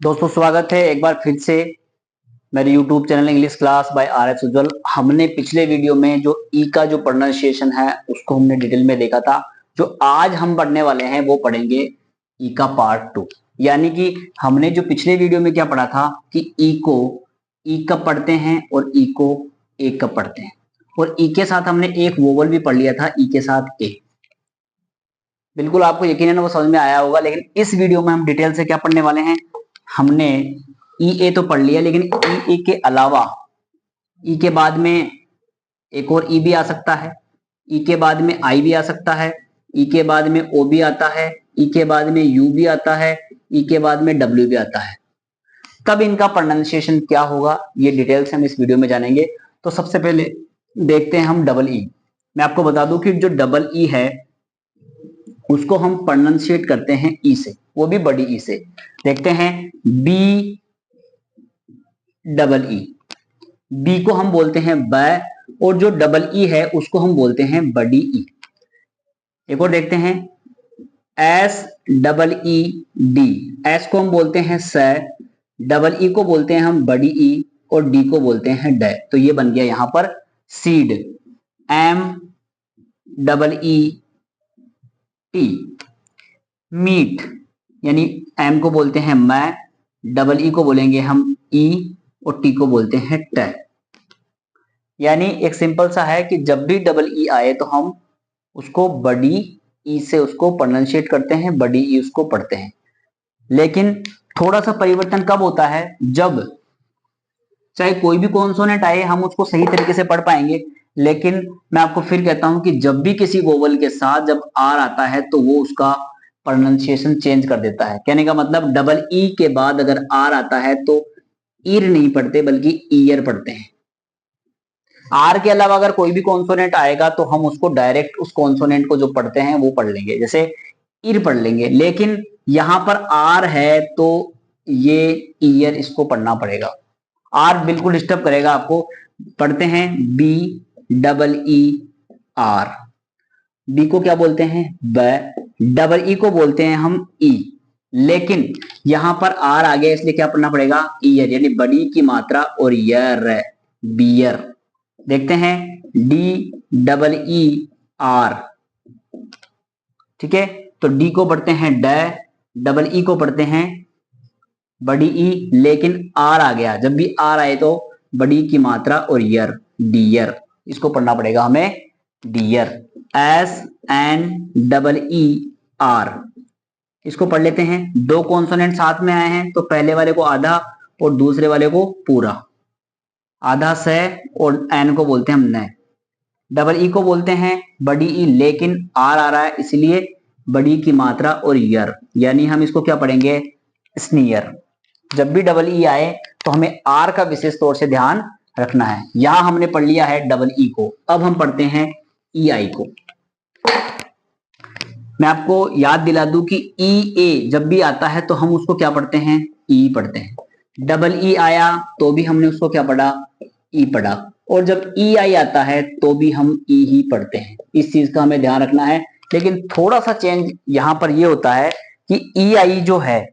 दोस्तों स्वागत है एक बार फिर से मेरे YouTube channel English class by RS Ujjwal. हमने पिछले वीडियो में जो ई का जो प्रोनाउंसिएशन है उसको हमने डिटेल में देखा था। जो आज हम पढ़ने वाले हैं वो पढ़ेंगे ई का पार्ट 2। यानी कि हमने जो पिछले वीडियो में क्या पढ़ा था कि ई को ई कब पढ़ते हैं और ई को ए कब पढ़ते हैं, और ई के साथ हमने एक वोवल भी पढ़ लिया था, ई के साथ ए। बिल्कुल आपको यकीनन वो समझ में आया होगा, लेकिन इस वीडियो में हम डिटेल से क्या पढ़ने वाले हैं। हमने ई ए तो पढ़ लिया, लेकिन ई ए के अलावा ई के बाद में एक और ई भी आ सकता है, ई के बाद में आई भी आ सकता है, ई के बाद में ओ भी आता है, ई के बाद में यू भी आता है, ई के बाद में डब्ल्यू भी आता है। तब इनका प्रोनाउंसिएशन क्या होगा ये डिटेल से हम इस वीडियो में जानेंगे। तो सबसे पहले देखते हैं हम डबल ई। मैं आपको बता दूं कि जो डबल ई है उसको हम प्रोनाउंसिएट करते हैं ई से, वो भी बड़ी ई से। देखते हैं बी डबल ई, बी को हम बोलते हैं ब, और जो डबल ई है उसको हम बोलते हैं बड़ी ई। एक और देखते हैं S double E D, S को हम बोलते हैं स, डबल ई को बोलते हैं हम बड़ी ई, और डी को बोलते हैं ड। तो ये बन गया यहां पर seed, M double E T. Meet यानी एम को बोलते हैं मैं, डबल ई को बोलेंगे हम ई, और टी को बोलते हैं ट। यानी एक सिंपल सा है कि जब भी डबल ई आए तो हम उसको बड़ी ई से उसको प्रोनाउंसिएट करते हैं, बड़ी ई उसको पढ़ते हैं। लेकिन थोड़ा सा परिवर्तन कब होता है, जब चाहे कोई भी कॉन्सोनेंट आए हम उसको सही तरीके से पढ़ पाएंगे। लेकिन मैं आपको फिर कहता हूं कि जब भी किसी वोवल के साथ जब आर आता है तो वो उसका प्रोनाउंसिएशन चेंज कर देता है। कहने का मतलब डबल ई के बाद अगर आर आता है तो ईर नहीं पढ़ते बल्कि ईयर पढ़ते हैं। आर के अलावा अगर कोई भी कॉन्सोनेंट आएगा तो हम उसको डायरेक्ट उस कॉन्सोनेंट को जो पढ़ते हैं वो पढ़ लेंगे, जैसे ईर पढ़ लेंगे। लेकिन यहां पर आर है तो ये ईयर इसको पढ़ना पड़ेगा। आर बिल्कुल डिस्टर्ब करेगा आपको। पढ़ते हैं B double E R, B को क्या बोलते हैं ब, डबल ई को बोलते हैं हम ई। लेकिन यहां पर आर आ गया इसलिए क्या पढ़ना पड़ेगा ईयर, यानी बड़ी की मात्रा और यर, बियर। देखते हैं डी डबल ई आर, ठीक है। तो डी को पढ़ते हैं ड, डबल ई को पढ़ते हैं बड़ी ई, लेकिन आर आ गया, जब भी आर आए तो बड़ी की मात्रा और यर, डियर, इसको पढ़ना पड़ेगा हमें dear. S N double E R, इसको पढ़ लेते हैं। दो कॉन्सोनेंट साथ में आए हैं तो पहले वाले को आधा और दूसरे वाले को पूरा। आधा स और एन को बोलते हैं हम न। डबल ई को बोलते हैं बड़ी ई, लेकिन आर आ रहा है इसलिए बड़ी की मात्रा और यर, यानी हम इसको क्या पढ़ेंगे स्नीयर। जब भी डबल ई आए तो हमें आर का विशेष तौर से ध्यान रखना है। यहां हमने पढ़ लिया है डबल ई को, अब हम पढ़ते हैं ई आई को। मैं आपको याद दिला दूं कि ई ए जब भी आता है तो हम उसको क्या पढ़ते हैं ई पढ़ते हैं। डबल ई आया तो भी हमने उसको क्या पढ़ा ई पढ़ा, और जब ई आई आता है तो भी हम ई ही पढ़ते हैं। इस चीज का हमें ध्यान रखना है। लेकिन थोड़ा सा चेंज यहां पर यह होता है कि ई आई जो है,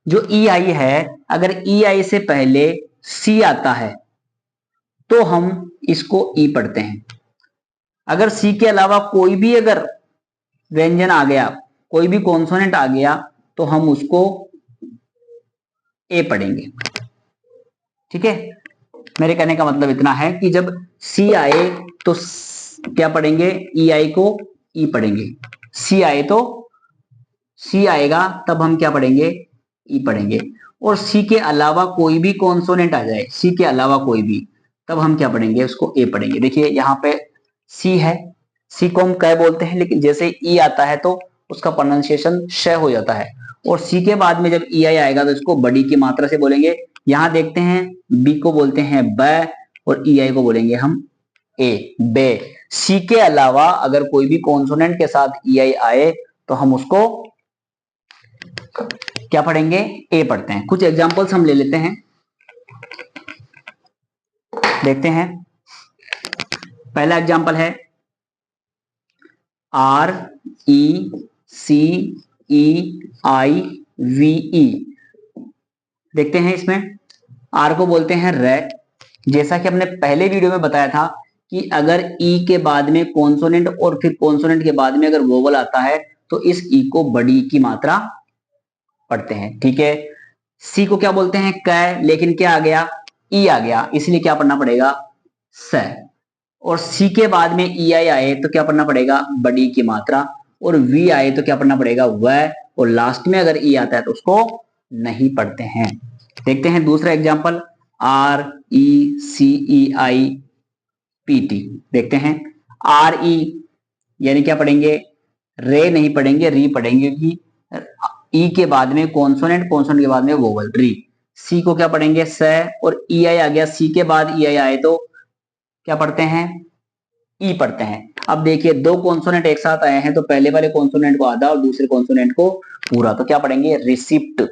जो ई आई है, अगर ई आई से पहले सी आता है तो हम इसको ई पढ़ते हैं। अगर सी के अलावा कोई भी अगर व्यंजन आ गया, कोई भी कॉन्सोनेंट आ गया तो हम उसको ए पढ़ेंगे, ठीक है। मेरे कहने का मतलब इतना है कि जब सी आए तो क्या पढ़ेंगे ई आई को ई पढ़ेंगे, सी आए तो सी आएगा तब हम क्या पढ़ेंगे ई पढ़ेंगे। और सी के अलावा कोई भी कॉन्सोनेंट आ जाए, सी के अलावा कोई भी, तब हम क्या पढ़ेंगे उसको ए पढ़ेंगे। देखिए यहाँ पे सी है, सी को हम कै बोलते हैं, लेकिन जैसे ई आता है तो उसका प्रोनाउंसिएशन श हो जाता है। और सी के बाद में जब ई आई आएगा तो इसको बड़ी की मात्रा से बोलेंगे। यहां देखते हैं बी को बोलते हैं ब, और ई आई को बोलेंगे हम ए, बे। सी के अलावा अगर कोई भी कॉन्सोनेंट के साथ ई आई आए तो हम उसको क्या पढ़ेंगे ए पढ़ते हैं। कुछ एग्जांपल्स हम ले लेते हैं, देखते हैं। पहला एग्जांपल है R E C E I V E, देखते हैं इसमें आर को बोलते हैं रे। जैसा कि हमने पहले वीडियो में बताया था कि अगर ई के बाद में कॉन्सोनेंट और फिर कॉन्सोनेंट के बाद में अगर वोवल आता है तो इस ई को बड़ी ई की मात्रा पढ़ते हैं। ठीक है, सी को क्या बोलते हैं क, लेकिन क्या आ गया ई आ गया, इसलिए क्या पढ़ना पड़ेगा स। और सी के बाद में ई आई आए तो क्या पढ़ना पड़ेगा बड़ी की मात्रा, और वी आए तो क्या पढ़ना पड़ेगा वह, और लास्ट में अगर ई आता है तो उसको नहीं पढ़ते हैं। देखते हैं दूसरा example, R E C E I P T. देखते हैं आर ई यानी क्या पढ़ेंगे रे नहीं पढ़ेंगे, री पढ़ेंगे कि ई के बाद में कॉन्सोनेंट, कॉन्सोनेंट के बाद में वोवल री। सी को क्या पढ़ेंगे स, और ई आई आ गया, सी के बाद ई आई आए तो क्या पढ़ते हैं ई पढ़ते हैं। अब देखिए दो कॉन्सोनेंट एक साथ आए हैं तो पहले वाले कॉन्सोनेंट को आधा और दूसरे कॉन्सोनेंट को पूरा, तो क्या पढ़ेंगे रिसिप्ट।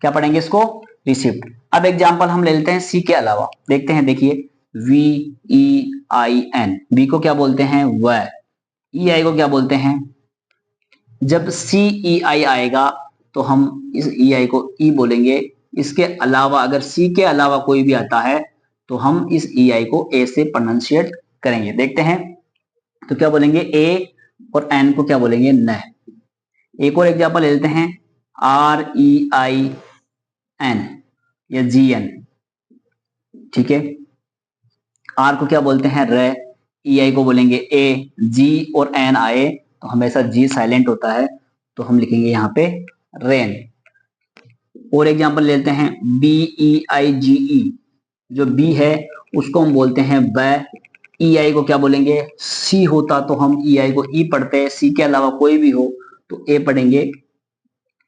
क्या पढ़ेंगे इसको रिसिप्ट। अब एग्जांपल हम ले लेते हैं सी के अलावा। देखते हैं, देखिए V E I N, V को क्या बोलते हैं व, ई आई को क्या बोलते हैं। जब सी ई आई आएगा तो हम इस ई आई को ई बोलेंगे। इसके अलावा अगर सी के अलावा कोई भी आता है तो हम इस ई आई को ए से प्रोनाउंशिएट करेंगे। देखते हैं तो क्या बोलेंगे ए, और एन को क्या बोलेंगे न। एक और एग्जांपल ले लेते हैं, आर ई आई एन या जी एन। ठीक है, आर को क्या बोलते हैं रे, ई आई को बोलेंगे ए, जी और एन आए तो हमेशा जी साइलेंट होता है तो हम लिखेंगे यहाँ पे रेन। और एग्जांपल लेते हैं बी ई आई जी ई, जो बी है उसको हम बोलते हैं ब। ई आई को क्या बोलेंगे सी होता तो हम ई आई को ई पढ़ते हैं, सी के अलावा कोई भी हो तो ए पढ़ेंगे।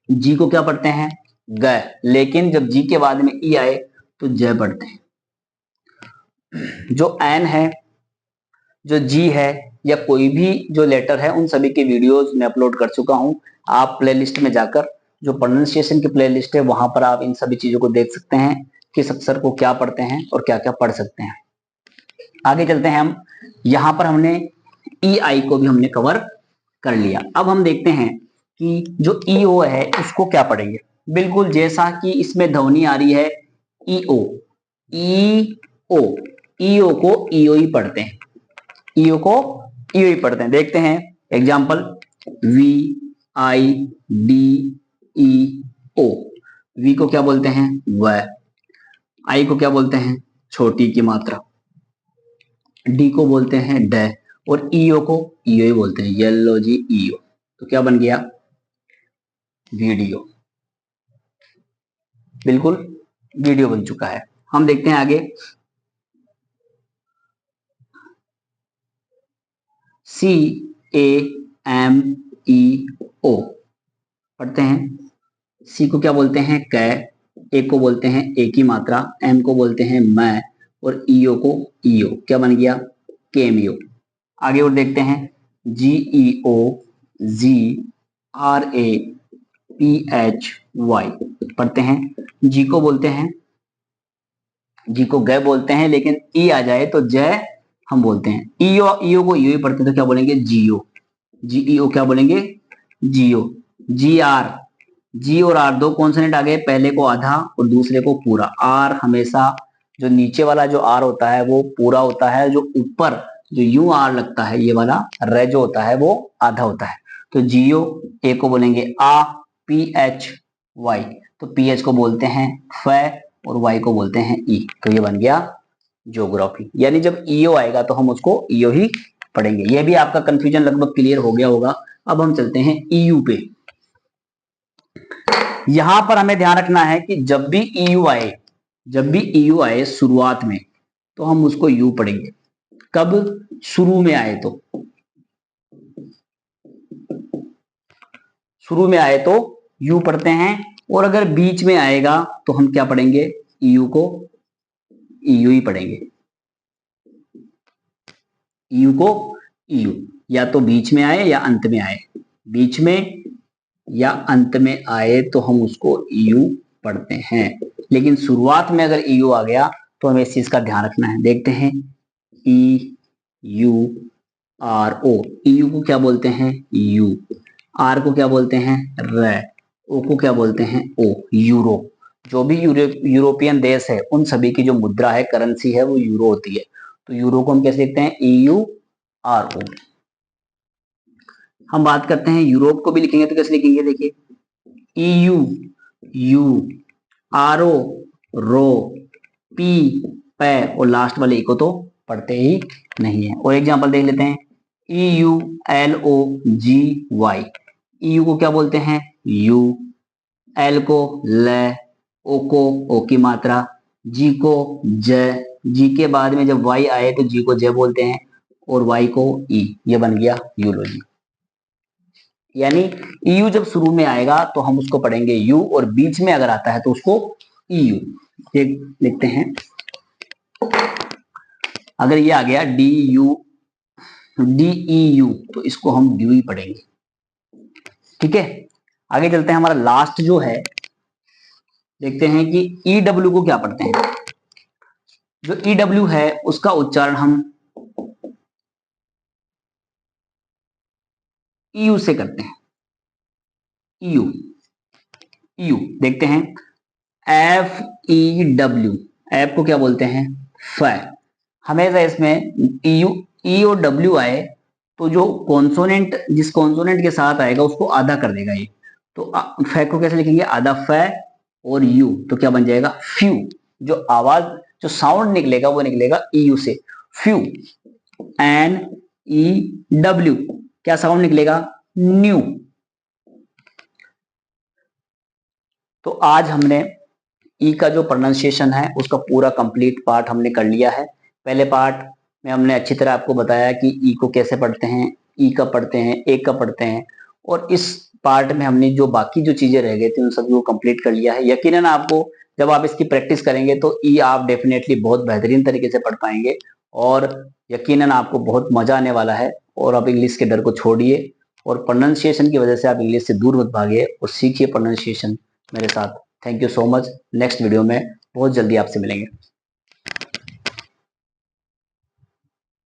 जी को क्या पढ़ते हैं ग, लेकिन जब जी के बाद में ई आए तो ज पढ़ते हैं। जो एन है, जो जी है, या कोई भी जो लेटर है, उन सभी के वीडियोस मैं अपलोड कर चुका हूं। आप प्लेलिस्ट में जाकर जो प्रोनाउंसिएशन की प्लेलिस्ट है वहां पर आप इन सभी चीजों को देख सकते हैं, किस अक्षर को क्या पढ़ते हैं और क्या क्या पढ़ सकते हैं। आगे चलते हैं हम, यहां पर हमने ई आई को भी हमने कवर कर लिया। अब हम देखते हैं कि जो ई ओ है उसको क्या पढ़ेंगे। बिल्कुल जैसा कि इसमें ध्वनि आ रही है ई ओ, ई ओ, ई ओ को ई ओ ही पढ़ते हैं, ईओ को ईओ ही पढ़ते हैं। देखते हैं example, V I D E O. V को क्या बोलते हैं व, आई को क्या बोलते हैं छोटी की मात्रा, डी को बोलते हैं ड, और ईओ को ईओ ही बोलते हैं। येलो जी ईओ, तो क्या बन गया वीडियो। बिल्कुल वीडियो बन चुका है। हम देखते हैं आगे, सी ए एम ई ओ पढ़ते हैं। सी को क्या बोलते हैं कै, ए को बोलते हैं ए की मात्रा, एम को बोलते हैं मैं, और ईओ को ईओ, क्या बन गया केमियो। आगे और देखते हैं, G E O G R A P H Y पढ़ते हैं। जी को बोलते हैं, जी को ग बोलते हैं, लेकिन ई आ जाए तो जय हम बोलते हैं। ईओ, ईओ को ईओ ही पढ़ते हैं तो क्या बोलेंगे जियो, जीईओ क्या बोलेंगे जियो। जी आर, जी और आर दो कॉन्सोनेंट आ गए, पहले को आधा और दूसरे को पूरा। आर हमेशा जो नीचे वाला जो आर होता है वो पूरा होता है, जो ऊपर जो यू आर लगता है ये वाला र जो होता है वो आधा होता है। तो जियो, ए को बोलेंगे आ, पी एच वाई, तो पी एच को बोलते हैं फ, और वाई को बोलते हैं ई, तो ये बन गया ज्योग्राफी। यानी जब ईओ आएगा तो हम उसको ईओ ही पढ़ेंगे। ये भी आपका कंफ्यूजन लगभग क्लियर हो गया होगा। अब हम चलते हैं ईयू पे। यहां पर हमें ध्यान रखना है कि जब भी ईयू आए, जब भी ईयू आए शुरुआत में तो हम उसको यू पढ़ेंगे। कब शुरू में आए तो, शुरू में आए तो यू पढ़ते हैं, और अगर बीच में आएगा तो हम क्या पढ़ेंगे ईयू को ईयू ही पढ़ेंगे। ईयू को ईयू, या तो बीच में आए या अंत में आए, बीच में या अंत में आए तो हम उसको ईयू पढ़ते हैं। लेकिन शुरुआत में अगर ईयू आ गया तो हमें इस चीज का ध्यान रखना है। देखते हैं E U R O, EU को क्या बोलते हैं यू, आर को क्या बोलते हैं र, ओ को क्या बोलते हैं ओ यूरो। जो भी यूरोपियन देश है उन सभी की जो मुद्रा है, करेंसी है, वो यूरो होती है। तो यूरो को हम कैसे लिखते हैं? EURO। हम बात करते हैं यूरोप को भी लिखेंगे तो कैसे लिखेंगे? देखिए EURO, रो, पी, पै, और लास्ट वाले को तो पढ़ते ही नहीं है। और एग्जांपल देख लेते हैं, EULOGY। EU को क्या बोलते हैं? यू, एल को ल, ओ को ओ की मात्रा, जी को ज, जी के बाद में जब वाई आए तो जी को ज बोलते हैं, और वाई को ई। ये बन गया यूलोजी। यानी EU जब शुरू में आएगा तो हम उसको पढ़ेंगे यू, और बीच में अगर आता है तो उसको EU। ये लिखते हैं, अगर ये आ गया DEU तो इसको हम ड्यू ही पढ़ेंगे। ठीक है, आगे चलते हैं। हमारा लास्ट जो है, देखते हैं कि EW को क्या पढ़ते हैं। जो EW है उसका उच्चारण हम EU से करते हैं। EU देखते हैं, FEW, एफ को क्या बोलते हैं? फ। हमेशा इसमें ई और डब्ल्यू आए तो जो कॉन्सोनेंट, जिस कॉन्सोनेंट के साथ आएगा उसको आधा कर देगा ये। तो फ को कैसे लिखेंगे? आधा फ, और यू तो क्या बन जाएगा? फ्यू। जो आवाज, जो साउंड निकलेगा वो निकलेगा EU से, फ्यू। NEW क्या साउंड निकलेगा? न्यू। तो आज हमने ई का जो प्रोनाउंसिएशन है उसका पूरा कंप्लीट पार्ट हमने कर लिया है। पहले पार्ट में हमने अच्छी तरह आपको बताया कि ई को कैसे पढ़ते हैं, ई का पढ़ते हैं, ए का पढ़ते हैं, और इस पार्ट में हमने जो बाकी जो चीजें रह गई थी उन सभी को कंप्लीट कर लिया है। यकीनन आपको जब आप इसकी प्रैक्टिस करेंगे तो ई आप डेफिनेटली बहुत बेहतरीन तरीके से पढ़ पाएंगे, और यकीनन आपको बहुत मजा आने वाला है। और आप इंग्लिश के डर को छोड़िए, और प्रोनाउंसिएशन की वजह से आप इंग्लिश से दूर मत भागिए, और सीखिए प्रोनाउंसिएशन मेरे साथ। Thank you so much. Next video में बहुत जल्दी आपसे मिलेंगे।